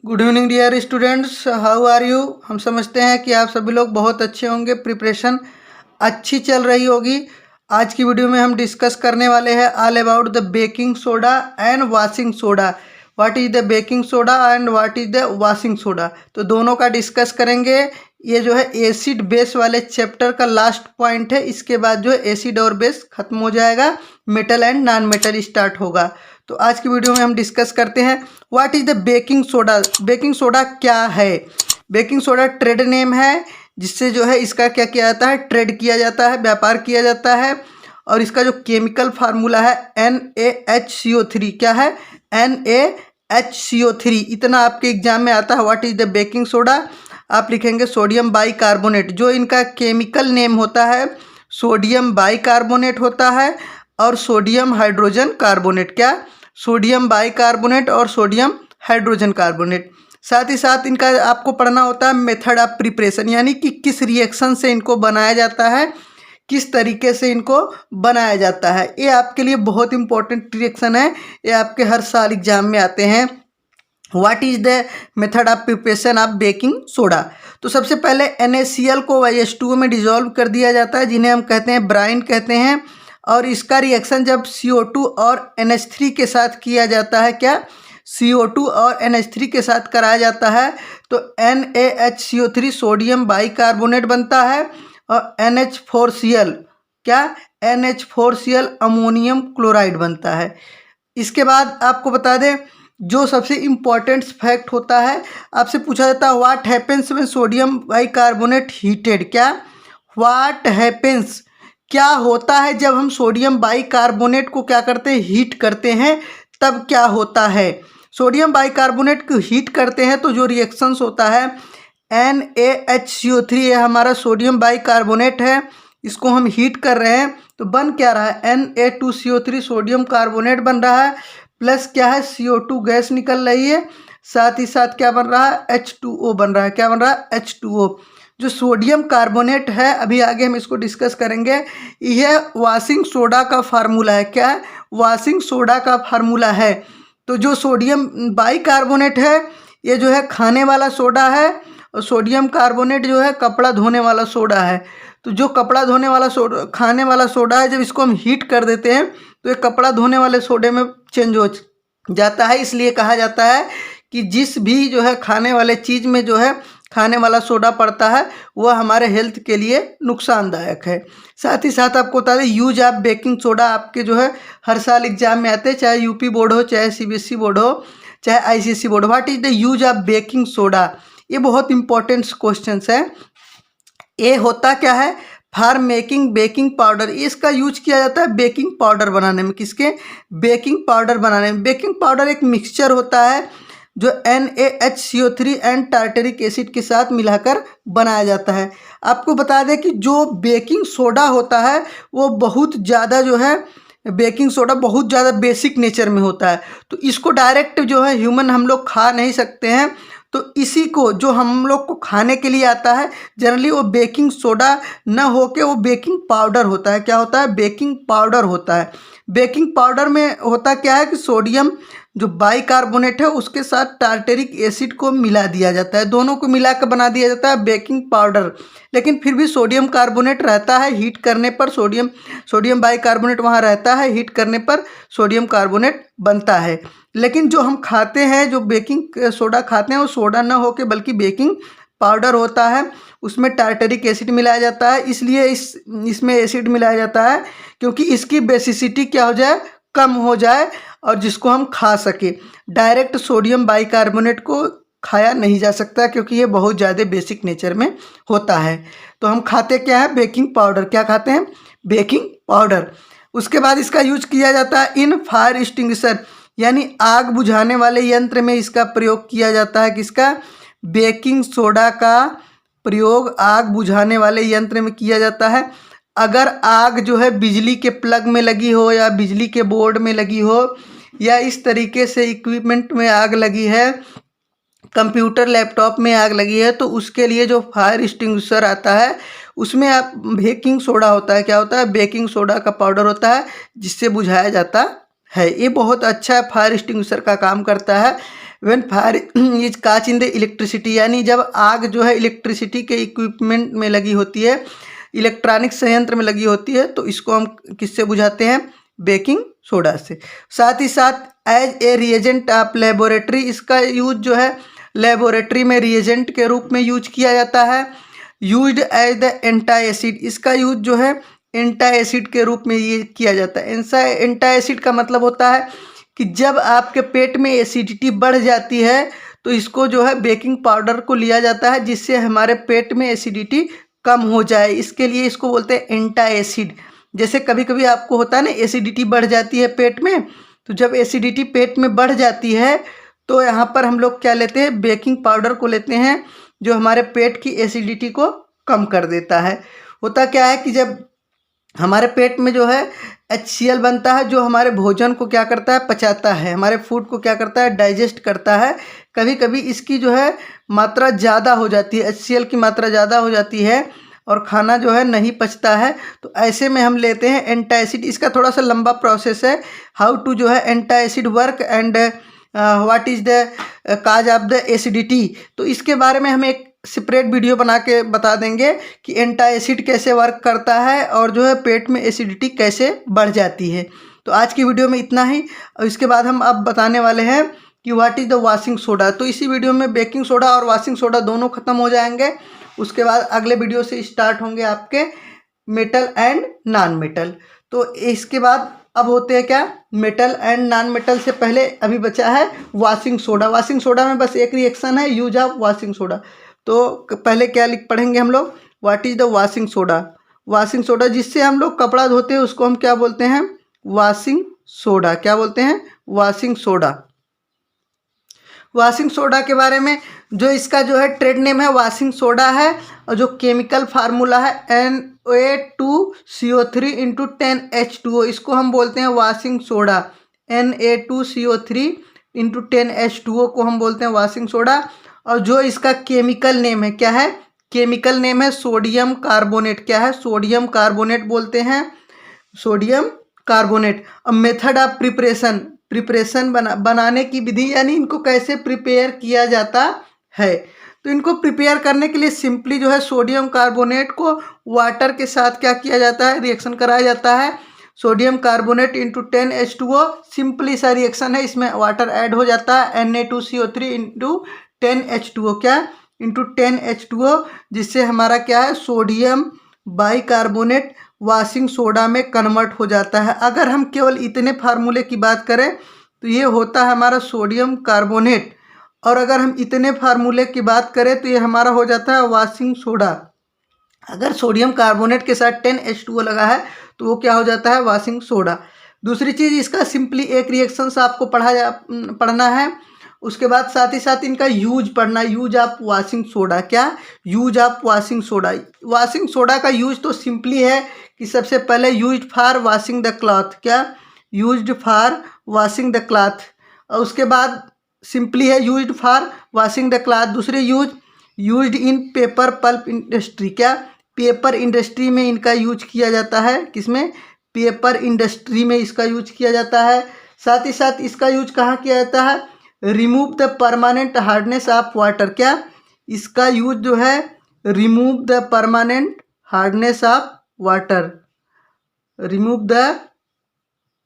Good evening dear students, how are you. हम समझते हैं कि आप सभी लोग बहुत अच्छे होंगे, प्रिपरेशन अच्छी चल रही होगी। आज की वीडियो में हम डिस्कस करने वाले हैं all about the baking soda and washing soda. What is the baking soda and what is the washing soda, तो दोनों का डिस्कस करेंगे। ये जो है एसिड बेस वाले चैप्टर का लास्ट पॉइंट है। इसके बाद जो है एसिड और बेस खत्म हो जाएगा, metal and non metal start होगा। तो आज की वीडियो में हम डिस्कस करते हैं what is the baking soda. Baking soda क्या है? बेकिंग सोडा ट्रेड नेम है, जिससे जो है इसका क्या किया जाता है, ट्रेड किया जाता है, व्यापार किया जाता है। और इसका जो केमिकल फार्मूला है NaHCO3, क्या है? NaHCO3। इतना आपके एग्जाम में आता है। What is the baking soda, आप लिखेंगे सोडियम बाइकार्बोनेट। जो इनका केमिकल नेम होता है सोडियम बाइकार्बोनेट होता है और सोडियम हाइड्रोजन कार्बोनेट। क्या? सोडियम बाइकार्बोनेट और सोडियम हाइड्रोजन कार्बोनेट। साथ ही साथ इनका आपको पढ़ना होता है मेथड ऑफ प्रिपरेशन, यानी कि किस रिएक्शन से इनको बनाया जाता है, किस तरीके से इनको बनाया जाता है। ये आपके लिए बहुत इंपॉर्टेंट रिएक्शन है, ये आपके हर साल एग्जाम में आते हैं। What is the method of preparation of baking soda. तो सबसे पहले NaCl को H2O में डिजोल्व कर दिया जाता है, जिन्हें हम कहते हैं ब्राइन कहते हैं। और इसका रिएक्शन जब CO2 और NH3 के साथ किया जाता है, क्या? CO2 और NH3 के साथ कराया जाता है, तो NaHCO3 सोडियम बाइकार्बोनेट बनता है और NH4Cl, क्या? NH4Cl अमोनियम क्लोराइड बनता है। इसके बाद आपको बता दें जो सबसे इम्पॉर्टेंट फैक्ट होता है, आपसे पूछा जाता है what happens when sodium bicarbonate heated. क्या? व्हाट हैपेंस, क्या होता है जब हम सोडियम बाइकार्बोनेट को क्या करते हैं, हीट करते हैं, तब क्या होता है? सोडियम बाइकार्बोनेट को हीट करते हैं तो जो रिएक्शंस होता है NaHCO3, ये हमारा सोडियम बाइकार्बोनेट है, इसको हम हीट कर रहे हैं तो बन क्या रहा है, Na2CO3 सोडियम कार्बोनेट बन रहा है, प्लस क्या है, CO2 गैस निकल रही है, साथ ही साथ क्या बन रहा है, H2O बन रहा है। क्या बन रहा है? H2O। जो सोडियम कार्बोनेट है, अभी आगे हम इसको डिस्कस करेंगे, यह वाशिंग सोडा का फार्मूला है। क्या है? वाशिंग सोडा का फार्मूला है। तो जो सोडियम बाइकार्बोनेट है, ये जो है खाने वाला सोडा है, और सोडियम कार्बोनेट जो है कपड़ा धोने वाला सोडा है। तो जो कपड़ा धोने वाला सोडा, खाने वाला सोडा है, जब इसको हम हीट कर देते हैं तो ये कपड़ा धोने वाले सोडे में चेंज हो जाता है। इसलिए कहा जाता है कि जिस भी जो है खाने वाले चीज़ में जो है खाने वाला सोडा पड़ता है वह हमारे हेल्थ के लिए नुकसानदायक है। साथ ही साथ आपको बता दें यूज ऑफ बेकिंग सोडा आपके जो है हर साल एग्जाम में आते हैं, चाहे यूपी बोर्ड हो, चाहे CBSE बोर्ड हो, चाहे ICSE board. What is the use of baking soda, ये बहुत इंपॉर्टेंट क्वेश्चन है। ये होता क्या है, फॉर मेकिंग बेकिंग पाउडर। इसका यूज किया जाता है बेकिंग पाउडर बनाने में। किसके? बेकिंग पाउडर बनाने में। बेकिंग पाउडर एक मिक्सचर होता है जो NaHCO3 एंड टार्टरिक एसिड के साथ मिलाकर बनाया जाता है। आपको बता दें कि जो बेकिंग सोडा होता है वो बहुत ज़्यादा जो है, बेकिंग सोडा बहुत ज़्यादा बेसिक नेचर में होता है, तो इसको डायरेक्ट जो है ह्यूमन हम लोग खा नहीं सकते हैं। तो इसी को जो हम लोग को खाने के लिए आता है जनरली वो बेकिंग सोडा न होके वो बेकिंग पाउडर होता है। क्या होता है? बेकिंग पाउडर होता है। बेकिंग पाउडर में होता क्या है कि सोडियम जो बाइकार्बोनेट है उसके साथ टार्टरिक एसिड को मिला दिया जाता है, दोनों को मिलाकर बना दिया जाता है बेकिंग पाउडर। लेकिन फिर भी सोडियम कार्बोनेट रहता है, हीट करने पर सोडियम बाइकार्बोनेट वहाँ रहता है, हीट करने पर सोडियम कार्बोनेट बनता है। लेकिन जो हम खाते हैं, जो बेकिंग सोडा खाते हैं, वो सोडा ना होके बल्कि बेकिंग पाउडर होता है, उसमें टार्टरिक एसिड मिलाया जाता है। इसलिए इसमें एसिड मिलाया जाता है क्योंकि इसकी बेसिसिटी क्या हो जाए, कम हो जाए, और जिसको हम खा सके। डायरेक्ट सोडियम बाइकार्बोनेट को खाया नहीं जा सकता क्योंकि ये बहुत ज़्यादा बेसिक नेचर में होता है। तो हम खाते क्या है, बेकिंग पाउडर। क्या खाते हैं? Baking powder. उसके बाद इसका यूज किया जाता है इन फायर एक्सटिंग्विशर, यानी आग बुझाने वाले यंत्र में इसका प्रयोग किया जाता है। किसका? बेकिंग सोडा का प्रयोग आग बुझाने वाले यंत्र में किया जाता है। अगर आग जो है बिजली के प्लग में लगी हो या बिजली के बोर्ड में लगी हो या इस तरीके से इक्विपमेंट में आग लगी है, कंप्यूटर लैपटॉप में आग लगी है, तो उसके लिए जो फायर एक्सटिंग्विशर आता है उसमें आप बेकिंग सोडा होता है। क्या होता है? बेकिंग सोडा का पाउडर होता है जिससे बुझाया जाता है। ये बहुत अच्छा फायर एक्सटिंग्विशर का काम करता है। व्हेन फायर इज काच इन द इलेक्ट्रिसिटी, यानी जब आग जो है इलेक्ट्रिसिटी के इक्विपमेंट में लगी होती है, इलेक्ट्रॉनिक संयंत्र में लगी होती है, तो इसको हम किससे बुझाते हैं? बेकिंग सोडा से। साथ ही साथ as a reagent of laboratory, इसका यूज जो है लेबोरेटरी में रिएजेंट के रूप में यूज किया जाता है। Used as the anti acid, इसका यूज जो है एंटी एसिड के रूप में ये किया जाता है। एंटी एसिड का मतलब होता है कि जब आपके पेट में एसिडिटी बढ़ जाती है तो इसको जो है बेकिंग पाउडर को लिया जाता है जिससे हमारे पेट में एसिडिटी कम हो जाए। इसके लिए इसको बोलते हैं एंटी एसिड। जैसे कभी कभी आपको होता है ना एसिडिटी बढ़ जाती है पेट में, तो जब एसिडिटी पेट में बढ़ जाती है तो यहाँ पर हम लोग क्या लेते हैं? बेकिंग पाउडर को लेते हैं जो हमारे पेट की एसिडिटी को कम कर देता है। होता क्या है कि जब हमारे पेट में जो है HCl बनता है जो हमारे भोजन को क्या करता है? पचाता है, हमारे फूड को क्या करता है? डाइजेस्ट करता है। कभी कभी इसकी जो है मात्रा ज़्यादा हो जाती है, HCl की मात्रा ज़्यादा हो जाती है और खाना जो है नहीं पचता है, तो ऐसे में हम लेते हैं एंटी एसिड। इसका थोड़ा सा लंबा प्रोसेस है, हाउ टू जो है anti acid work and what is the cause of the acidity. तो इसके बारे में हम एक सेपरेट वीडियो बना के बता देंगे कि एंटी एसिड कैसे वर्क करता है और जो है पेट में एसिडिटी कैसे बढ़ जाती है। तो आज की वीडियो में इतना ही, और इसके बाद हम अब बताने वाले हैं कि what is the washing soda. तो इसी वीडियो में बेकिंग सोडा और वॉशिंग सोडा दोनों ख़त्म हो जाएंगे। उसके बाद अगले वीडियो से स्टार्ट होंगे आपके मेटल एंड नॉन मेटल। तो इसके बाद अब होते हैं क्या? मेटल एंड नॉन मेटल से पहले अभी बचा है वॉशिंग सोडा। वॉशिंग सोडा में बस एक रिएक्शन है, यूज ऑफ वॉशिंग सोडा। तो पहले क्या लिख पढ़ेंगे हम लोग? What is the washing soda. Washing soda जिससे हम लोग कपड़ा धोते हैं उसको हम क्या बोलते हैं? Washing soda. क्या बोलते हैं? Washing soda. वॉशिंग सोडा के बारे में जो इसका जो है ट्रेड नेम है वॉशिंग सोडा है, और जो केमिकल फार्मूला है Na2CO3 इंटू 10H2O, इसको हम बोलते हैं washing soda. Na2CO3 into 10H2O को हम बोलते हैं वॉशिंग सोडा। और जो इसका केमिकल नेम है, क्या है? केमिकल नेम है सोडियम कार्बोनेट। क्या है? सोडियम कार्बोनेट बोलते हैं, सोडियम कार्बोनेट। अब मेथड ऑफ प्रिपरेशन बनाने की विधि, यानी इनको कैसे प्रिपेयर किया जाता है। तो इनको प्रिपेयर करने के लिए सिंपली जो है सोडियम कार्बोनेट को वाटर के साथ क्या किया जाता है? रिएक्शन कराया जाता है। Sodium carbonate into 10H2O, simply सा रिएक्शन है, इसमें वाटर ऐड हो जाता है। Na2CO3 इंटू 10H2O, क्या? इंटू 10H2O, जिससे हमारा क्या है? सोडियम बाइकार्बोनेट वॉशिंग सोडा में कन्वर्ट हो जाता है। अगर हम केवल इतने फार्मूले की बात करें तो ये होता है हमारा सोडियम कार्बोनेट, और अगर हम इतने फार्मूले की बात करें तो ये हमारा हो जाता है वॉशिंग सोडा। अगर सोडियम कार्बोनेट के साथ 10H2O लगा है तो वो क्या हो जाता है? Washing soda. दूसरी चीज़, इसका सिंपली एक रिएक्शन से आपको पढ़ना है। उसके बाद साथ ही साथ इनका यूज पढ़ना, यूज ऑफ वॉशिंग सोडा। क्या? Use of washing soda. Washing soda का यूज तो सिंपली है कि सबसे पहले used for washing the cloth. क्या? Used for washing the cloth. और उसके बाद सिंपली है used for washing the cloth. दूसरे used in paper pulp industry. क्या? पेपर इंडस्ट्री में इनका यूज किया जाता है। किसमें? पेपर इंडस्ट्री में इसका यूज किया जाता है। साथ ही साथ इसका यूज कहाँ किया जाता है? Remove the permanent hardness of water. क्या? इसका यूज जो है remove the permanent hardness of water. Remove the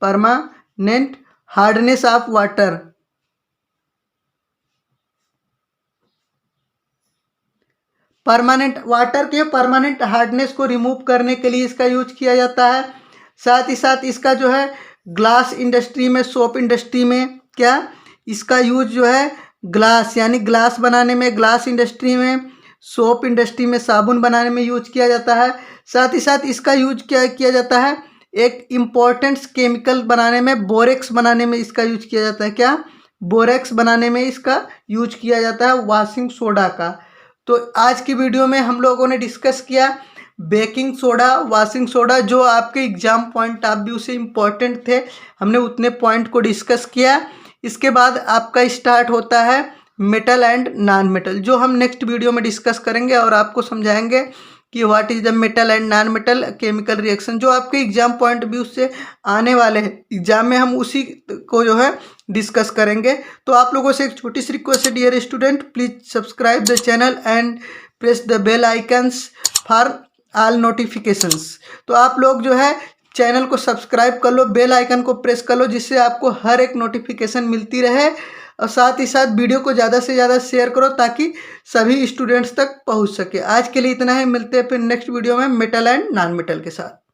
permanent hardness of water. Permanent water के परमानेंट हार्डनेस को रिमूव करने के लिए इसका यूज किया जाता है। साथ ही साथ इसका जो है ग्लास इंडस्ट्री में, सोप इंडस्ट्री में, क्या? इसका यूज जो है ग्लास, यानी ग्लास बनाने में, ग्लास इंडस्ट्री में, सोप इंडस्ट्री में, साबुन बनाने में यूज किया जाता है। साथ ही साथ इसका यूज क्या किया जाता है? एक इम्पोर्टेंट केमिकल बनाने में, बोरेक्स बनाने में इसका यूज किया जाता है। क्या? बोरेक्स बनाने में इसका यूज किया जाता है वॉशिंग सोडा का। तो आज की वीडियो में हम लोगों ने डिस्कस किया बेकिंग सोडा, वॉशिंग सोडा, जो आपके एग्जाम पॉइंट ऑफ व्यू से इम्पोर्टेंट थे, हमने उतने पॉइंट को डिस्कस किया। इसके बाद आपका स्टार्ट होता है मेटल एंड नॉन मेटल, जो हम नेक्स्ट वीडियो में डिस्कस करेंगे और आपको समझाएंगे कि what is the metal and non metal chemical reaction, जो आपके एग्जाम पॉइंट व्यू से आने वाले हैं एग्जाम में, हम उसी को जो है डिस्कस करेंगे। तो आप लोगों से एक छोटी सी रिक्वेस्ट है dear student, please subscribe the channel and press the bell icons for all notifications. तो आप लोग जो है चैनल को सब्सक्राइब कर लो, बेल आइकन को प्रेस कर लो, जिससे आपको हर एक नोटिफिकेशन मिलती रहे। और साथ ही साथ वीडियो को ज़्यादा से ज़्यादा शेयर करो ताकि सभी स्टूडेंट्स तक पहुंच सके। आज के लिए इतना ही, मिलते हैं फिर नेक्स्ट वीडियो में मेटल एंड नॉन मेटल के साथ।